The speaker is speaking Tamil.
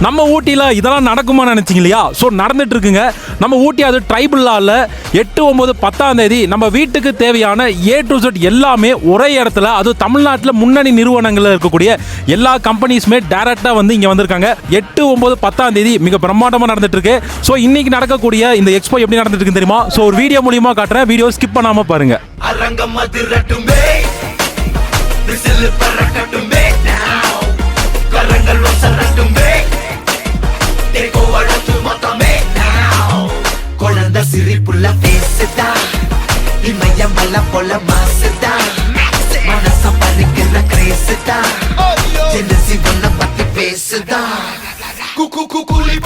நம்ம ஊட்டியில் இதெல்லாம் நடக்குமா நினைச்சிங்க இல்லையா? ஸோ நடந்துட்டு இருக்குங்க. நம்ம ஊட்டி அது ட்ரைபல் லாவில் 8, 9, 10ஆம் தேதி நம்ம வீட்டுக்கு தேவையான A to Z எல்லாமே ஒரே இடத்துல, அது தமிழ்நாட்டில் முன்னணி நிறுவனங்களில் இருக்கக்கூடிய எல்லா கம்பெனிஸுமே டைரக்டாக வந்து இங்கே வந்திருக்காங்க. 8, 9, 10ஆம் தேதி மிக பிரம்மாண்டமாக நடந்துட்டு இருக்கு. ஸோ இன்னைக்கு நடக்கக்கூடிய இந்த எக்ஸ்போ எப்படி நடந்துட்டு இருக்குன்னு தெரியுமா? ஸோ ஒரு வீடியோ மூலியமாக காட்டுறேன், வீடியோ ஸ்கிப் பண்ணாம பாருங்க. சிரிப்புள்ள பேசுதா இமயமல போல மாசுதா மனச பறிக்கிற கிரேசுதா ஜெனசி ஒன்ன பத்தி பேசுதா குக்கு குக்குலி